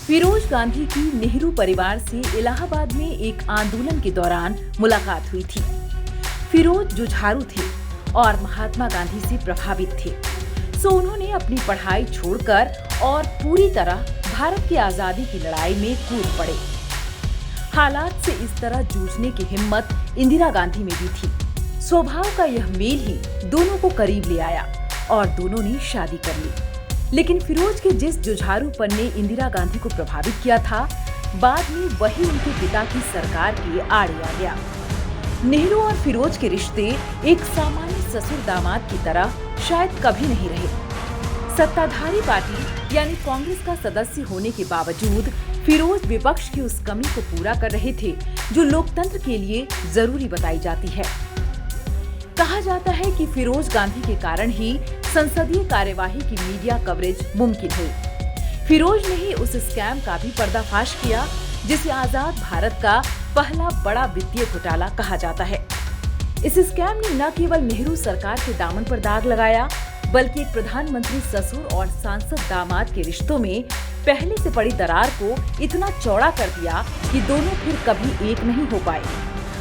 फिरोज गांधी की नेहरू परिवार से इलाहाबाद में एक आंदोलन के दौरान मुलाकात हुई थी। फिरोज जुझारू थे और महात्मा गांधी से प्रभावित थे, सो उन्होंने अपनी पढ़ाई छोड़कर और पूरी तरह भारत की आजादी की लड़ाई में कूद पड़े। हालात से इस तरह जूझने की हिम्मत इंदिरा गांधी में भी थी। स्वभाव का यह मेल ही दोनों को करीब ले आया और दोनों ने शादी कर ली। लेकिन फिरोज के जिस जुझारूपन ने इंदिरा गांधी को प्रभावित किया था, बाद में वही उनके पिता की सरकार के आड़े आ गया। नेहरू और फिरोज के रिश्ते एक सामान्य ससुर दामाद की तरह शायद कभी नहीं रहे। सत्ताधारी पार्टी यानी कांग्रेस का सदस्य होने के बावजूद फिरोज विपक्ष की उस कमी को पूरा कर रहे थे जो लोकतंत्र के लिए जरूरी बताई जाती है। कहा जाता है कि फिरोज गांधी के कारण ही संसदीय कार्यवाही की मीडिया कवरेज मुमकिन हुई। फिरोज ने ही उस स्कैम का भी पर्दाफाश किया जिसे आजाद भारत का पहला बड़ा वित्तीय घोटाला कहा जाता है। इस स्कैम ने न केवल नेहरू सरकार के दामन पर दाग लगाया, बल्कि एक प्रधानमंत्री ससुर और सांसद दामाद के रिश्तों में पहले से पड़ी दरार को इतना चौड़ा कर दिया कि दोनों फिर कभी एक नहीं हो पाए।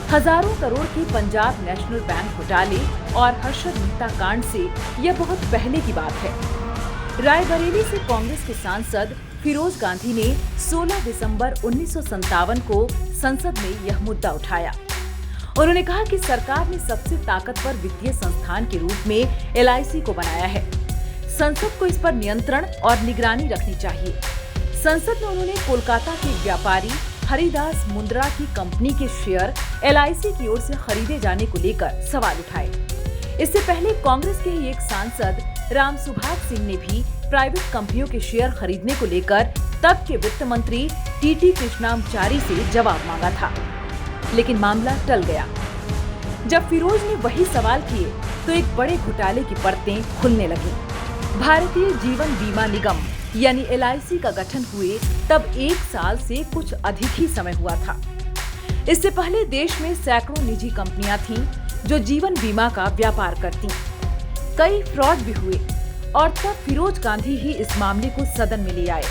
हजारों करोड़ के पंजाब नेशनल बैंक घोटाले और हर्षद मेहता कांड से यह बहुत पहले की बात है। रायबरेली से कांग्रेस के सांसद फिरोज गांधी ने 16 दिसंबर 1957 को संसद में यह मुद्दा उठाया। उन्होंने कहा कि सरकार ने सबसे ताकतवर वित्तीय संस्थान के रूप में LIC को बनाया है। संसद को इस पर नियंत्रण और निगरानी रखनी चाहिए। संसद में उन्होंने कोलकाता के व्यापारी हरिदास मुंद्रा की कंपनी के शेयर LIC की ओर से खरीदे जाने को लेकर सवाल उठाए। इससे पहले कांग्रेस के ही एक सांसद राम सुभाष सिंह ने भी प्राइवेट कंपनियों के शेयर खरीदने को लेकर तब के वित्त मंत्री TT कृष्णामचारी से जवाब मांगा था, लेकिन मामला टल गया। जब फिरोज ने वही सवाल किए तो एक बड़े घोटाले की परतें खुलने लगी। भारतीय जीवन बीमा निगम यानी LIC का गठन हुए तब 1 साल से कुछ अधिक ही समय हुआ था। इससे पहले देश में सैकड़ों निजी कंपनियां थीं जो जीवन बीमा का व्यापार करती। कई फ्रॉड भी हुए और तब फिरोज गांधी ही इस मामले को सदन में ले आए।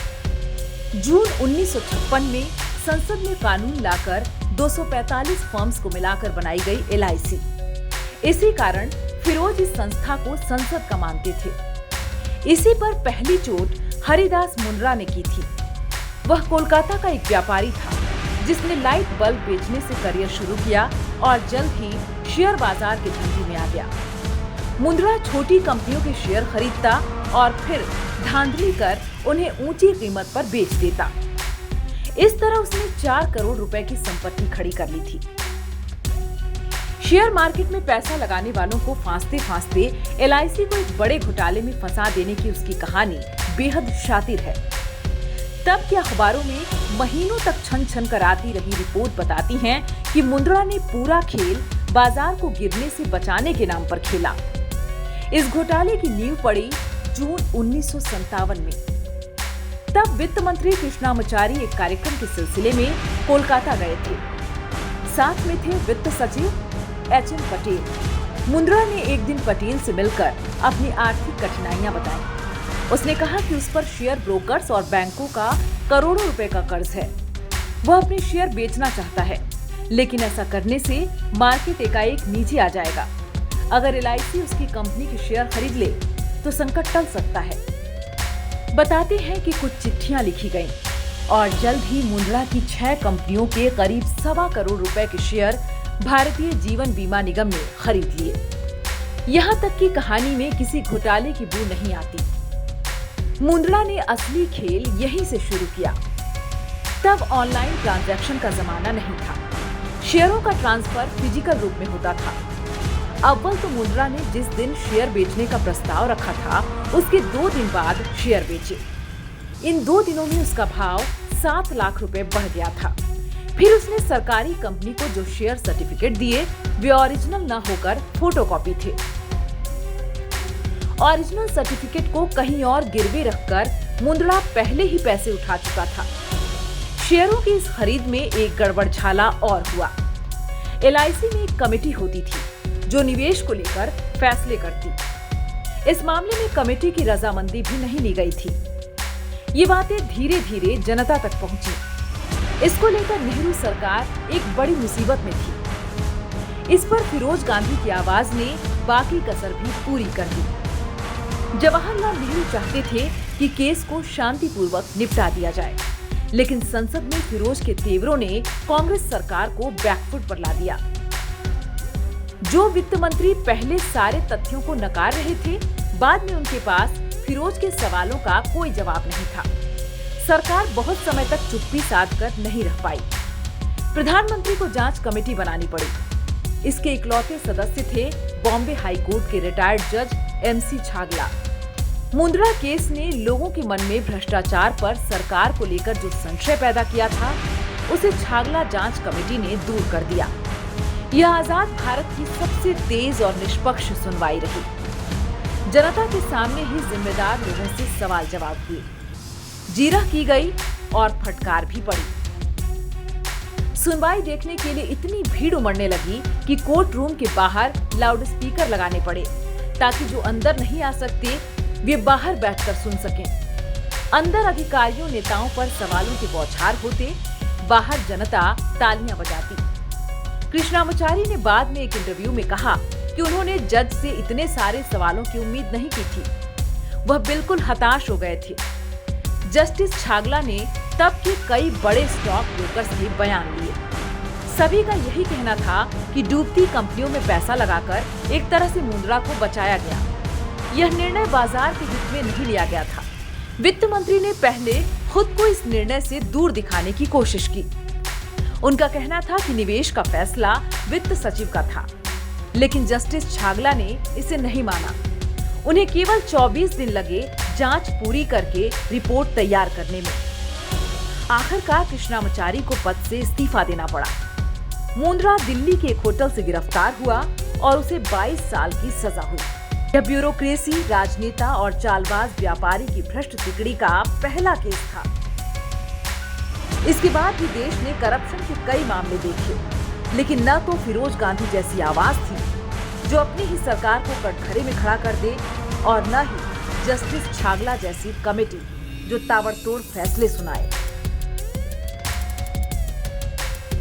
जून 1956 में संसद में कानून लाकर 245 फर्म्स को मिलाकर बनाई गई LIC। इसी कारण फिरोज इस संस्था को संसद का मानते थे। इसी पर पहली चोट हरिदास मुंद्रा ने की थी। वह कोलकाता का एक व्यापारी था जिसने लाइट बल्ब बेचने से करियर शुरू किया और जल्द ही शेयर बाजार के धंधे में आ गया। मुंद्रा छोटी कंपनियों के शेयर खरीदता और फिर धांधली कर उन्हें ऊंची कीमत पर बेच देता। इस तरह उसने 4 करोड़ रुपए की संपत्ति खड़ी कर ली थी। शेयर मार्केट में पैसा लगाने वालों को फांसते फांसते LIC को एक बड़े घोटाले में फंसा देने की उसकी कहानी बेहद शातिर है। तब के अखबारों में महीनों तक छन छन कर आती रही रिपोर्ट बताती हैं कि मुंद्रा ने पूरा खेल बाजार को गिरने से बचाने के नाम पर खेला। इस घोटाले की नींव पड़ी जून 1957 में। तब वित्त मंत्री कृष्णामचारी एक कार्यक्रम के सिलसिले में कोलकाता गए थे। साथ में थे वित्त सचिव HM पटेल। मुंद्रा ने एक दिन पटेल से मिलकर अपनी आर्थिक कठिनाइयां बताई। उसने कहा कि उस पर शेयर ब्रोकर्स और बैंकों का करोड़ों रुपए का कर्ज है। वह अपने शेयर बेचना चाहता है, लेकिन ऐसा करने से मार्केट एकाएक नीचे आ जाएगा। अगर LIC उसकी कंपनी के शेयर खरीद ले तो संकट टल सकता है। बताते हैं कि कुछ चिट्ठियां लिखी गईं और जल्द ही मुंद्रा की 6 कंपनियों के करीब 1.25 करोड़ रुपए के शेयर भारतीय जीवन बीमा निगम ने खरीद लिए। यहाँ तक कि कहानी में किसी घोटाले की बू नहीं आती। मुंद्रा ने असली खेल यहीं से शुरू किया। तब ऑनलाइन ट्रांजैक्शन का जमाना नहीं था। शेयरों का ट्रांसफर फिजिकल रूप में होता था। अव्वल तो मुंद्रा ने जिस दिन शेयर बेचने का प्रस्ताव रखा था, उसके 2 दिन बाद शेयर बेचे। इन 2 दिनों में उसका भाव 7 लाख रुपए बढ़ गया था। फिर उसने सरकारी कंपनी को जो शेयर सर्टिफिकेट दिए वे ओरिजिनल न होकर फोटोकॉपी थे। ओरिजिनल सर्टिफिकेट को कहीं और गिरवे रखकर मुंद्रा पहले ही पैसे उठा चुका था। शेयरों की इस खरीद में एक गड़बड़झाला और हुआ। LIC में एक कमेटी होती थी जो निवेश को लेकर फैसले करती। इस मामले में कमेटी की रजामंदी भी नहीं ली गई थी। ये बातें धीरे धीरे जनता तक पहुंची। इसको लेकर नेहरू सरकार एक बड़ी मुसीबत में थी। इस पर फिरोज गांधी की आवाज ने बाकी कसर भी पूरी कर दी। जवाहरलाल नेहरू चाहते थे कि केस को शांतिपूर्वक निपटा दिया जाए, लेकिन संसद में फिरोज के तेवरों ने कांग्रेस सरकार को बैकफुट पर ला दिया। जो वित्त मंत्री पहले सारे तथ्यों को नकार रहे थे, बाद में उनके पास फिरोज के सवालों का कोई जवाब नहीं था। सरकार बहुत समय तक चुप्पी साधकर नहीं रह पाई। प्रधानमंत्री को जांच कमेटी बनानी पड़ी। इसके इकलौते सदस्य थे बॉम्बे हाई कोर्ट के रिटायर्ड जज MC छागला। मुंद्रा केस ने लोगों के मन में भ्रष्टाचार पर सरकार को लेकर जो संशय पैदा किया था, उसे छागला जांच कमेटी ने दूर कर दिया। यह आजाद भारत की सबसे तेज और निष्पक्ष सुनवाई रही। जनता के सामने ही जिम्मेदार लोगों से सवाल जवाब हुए, जीरह की गई और फटकार भी पड़ी। सुनवाई देखने के लिए इतनी भीड़ उमड़ने लगी कि कोर्ट रूम के बाहर लाउड स्पीकर लगाने पड़े, ताकि जो अंदर नहीं आ सकते वे बाहर बैठकर सुन सकें। अंदर अधिकारियों नेताओं पर सवालों के बौछार होते, बाहर जनता तालियां बजाती। कृष्णामाचारी ने बाद में एक इंटरव्यू में कहा कि उन्होंने जज से इतने सारे सवालों की उम्मीद नहीं की थी। वह बिल्कुल हताश हो गए थे। जस्टिस छागला ने तब के कई बड़े स्टॉक ब्रोकर्स के बयान लिए। सभी का यही कहना था कि डूबती कंपनियों में पैसा लगाकर एक तरह से मुंद्रा को बचाया गया। यह निर्णय बाजार के हित में नहीं लिया गया था। वित्त मंत्री ने पहले खुद को इस निर्णय से दूर दिखाने की कोशिश की। उनका कहना था कि निवेश का फैसला वित्त सचिव का था, लेकिन जस्टिस छागला ने इसे नहीं माना। उन्हें केवल 24 दिन लगे जांच पूरी करके रिपोर्ट तैयार करने में। आखिरकार कृष्णामाचारी को पद से इस्तीफा देना पड़ा। मुंद्रा दिल्ली के एक होटल से गिरफ्तार हुआ और उसे 22 साल की सजा हुई। यह ब्यूरोक्रेसी, राजनेता और चालबाज व्यापारी की भ्रष्ट तिकड़ी का पहला केस था। इसके बाद भी देश ने करप्शन के कई मामले देखे, लेकिन न तो फिरोज गांधी जैसी आवाज थी जो अपनी ही सरकार को कटघरे में खड़ा कर दे, और न ही जस्टिस छागला जैसी कमेटी जो ताबड़तोड़ फैसले सुनाए।